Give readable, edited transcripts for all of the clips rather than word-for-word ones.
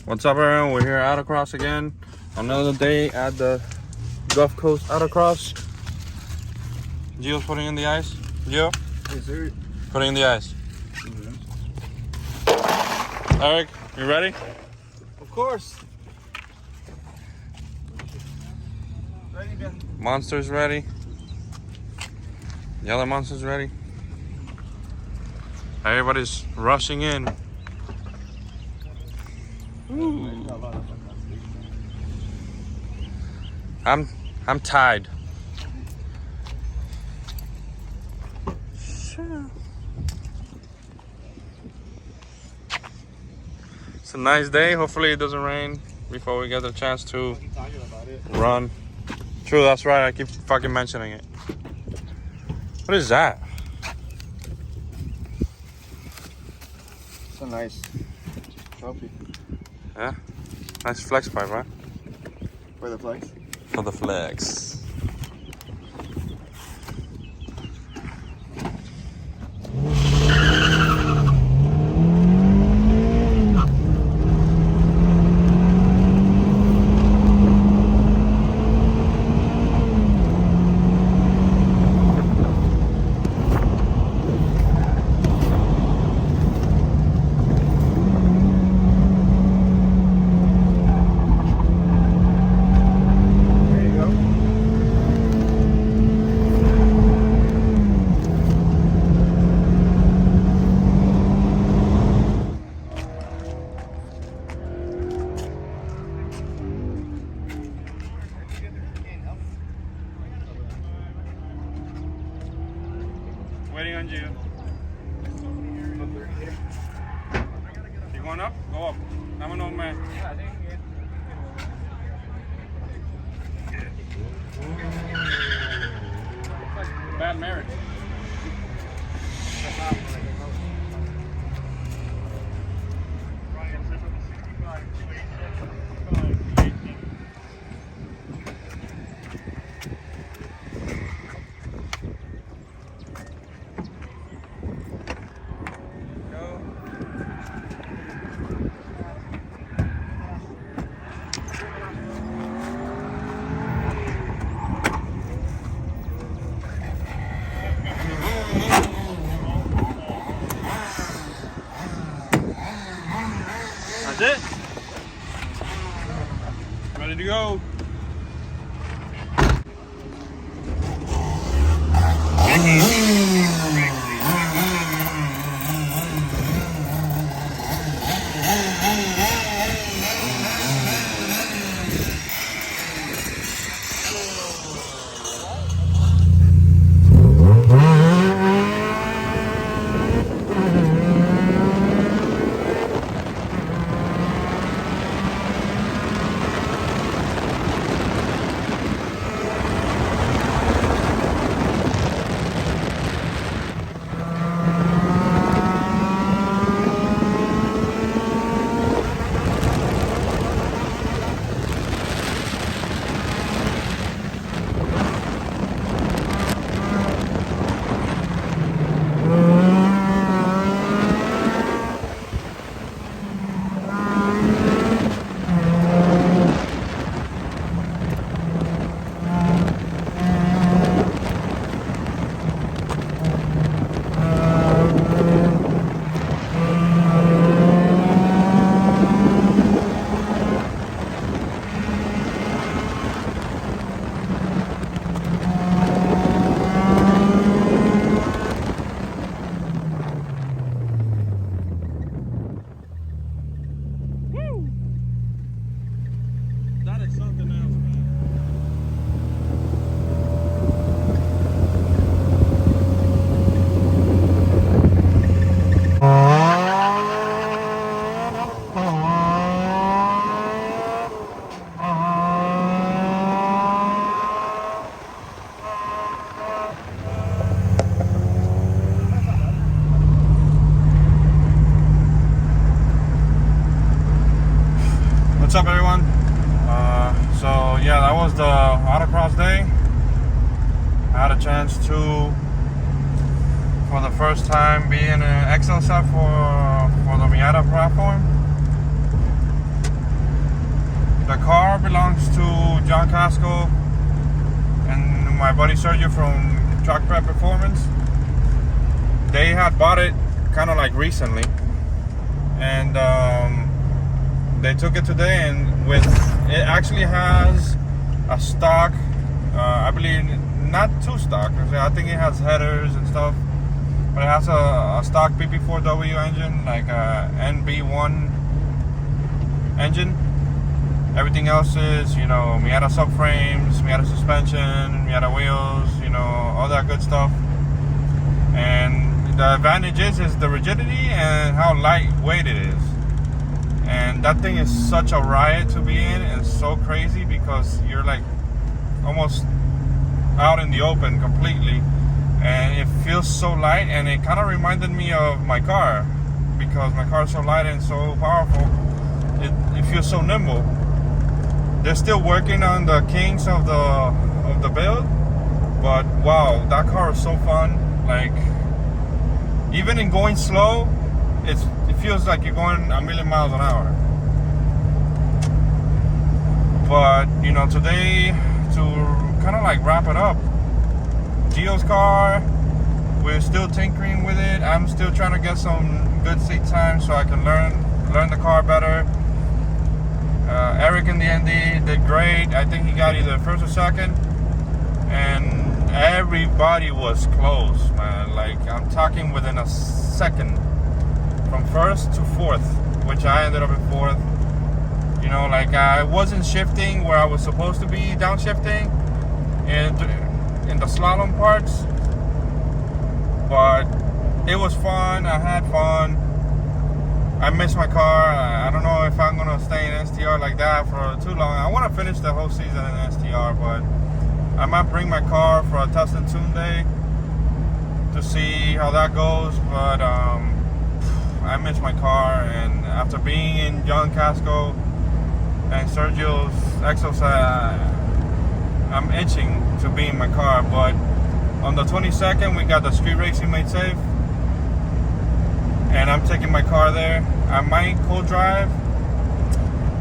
What's up, everyone? We're here at Autocross again. Another day at the Gulf Coast Autocross. Gio's putting in the ice. Gio? Yes, sir. Putting in the ice. Eric, you ready? Of course. Ready, Ben? Monster's ready. The other monster's ready. Everybody's rushing in. Ooh. I'm tired. Sure. It's a nice day. Hopefully it doesn't rain before we get the chance to run. True, that's right. I keep fucking mentioning it. What is that? It's a nice trophy. Yeah? Nice flex pipe, right? For the flex? For the flex. Waiting on you. You going up? Go up. I'm an old man. Bad marriage. That's it. Ready to go. That is something else, man. What's up, everyone? So yeah, that was the autocross day. I had a chance to, for the first time, be in an exocet for the Miata platform. the car belongs to John Casco and my buddy Sergio from Track Prep Performance. They had bought it kind of like recently, and they took it today, and it actually has a stock, I believe not two stock, I think it has headers and stuff, but it has a stock BP4W engine, like a NB1 engine. Everything else is, Miata subframes, Miata suspension, Miata wheels, all that good stuff. And the advantage is the rigidity and how lightweight it is. And that thing is such a riot to be in, and so crazy because you're like almost out in the open completely, and it feels so light, and it kind of reminded me of my car because my car is so light and so powerful. It feels so nimble. They're still working on the kinks of the build, but wow, that car is so fun. Like, even in going slow, it feels like you're going a million miles an hour. But today, to kind of like wrap it up, Gio's car, we're still tinkering with it. I'm still trying to get some good seat time so I can learn the car better. Eric in the ND did great. I think he got either first or second, and everybody was close, man. Like, I'm talking within a second from first to fourth, which I ended up in fourth. Like, I wasn't shifting where I was supposed to be downshifting in the slalom parts, but it was fun. I had fun. I miss my car. I don't know if I'm gonna stay in STR like that for too long. I want to finish the whole season in STR, but I might bring my car for a test and tune day to see how that goes. But I miss my car, and after being in John Casco and Sergio's exocet, I'm itching to be in my car. But on the 22nd, we got the street racing made safe, and I'm taking my car there. I might co-drive,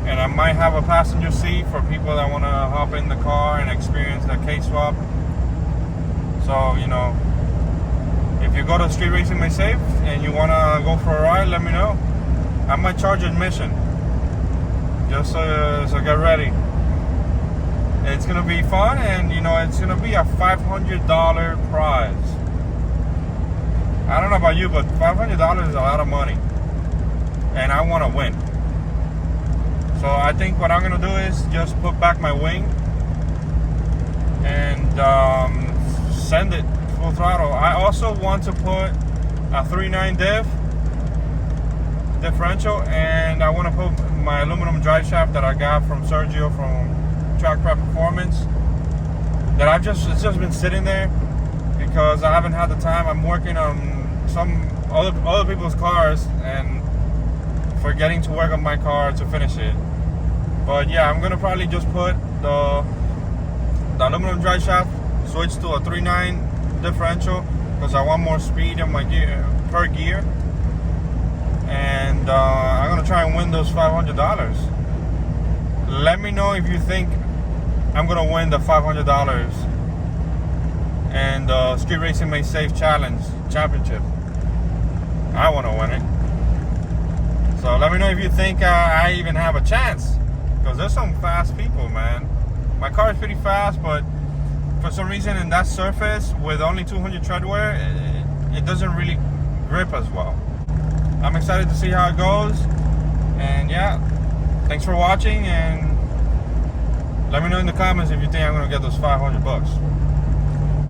and I might have a passenger seat for people that want to hop in the car and experience the K-swap. So, if you go to Street Racing Made Safe and you want to go for a ride, let me know. I might charge admission. Just so get ready. It's going to be fun, and, it's going to be a $500 prize. I don't know about you, but $500 is a lot of money, and I want to win. So I think what I'm gonna do is just put back my wing and send it full throttle. I also want to put a 3.9 differential, and I want to put my aluminum drive shaft that I got from Sergio from Track Prep Performance. That it's just been sitting there because I haven't had the time. I'm working on some other people's cars and forgetting to work on my car to finish it. But yeah, I'm gonna probably just put the aluminum drive shaft, switch to a 3.9 differential because I want more speed in my gear per gear, and I'm gonna try and win those $500. Let me know if you think I'm gonna win the $500 and Street Racing Made Safe championship. I want to win it. So let me know if you think I even have a chance, because there's some fast people, man. My car is pretty fast, but for some reason in that surface with only 200 tread wear, it doesn't really grip as well. I'm excited to see how it goes, and yeah, thanks for watching, and let me know in the comments if you think I'm gonna get those $500.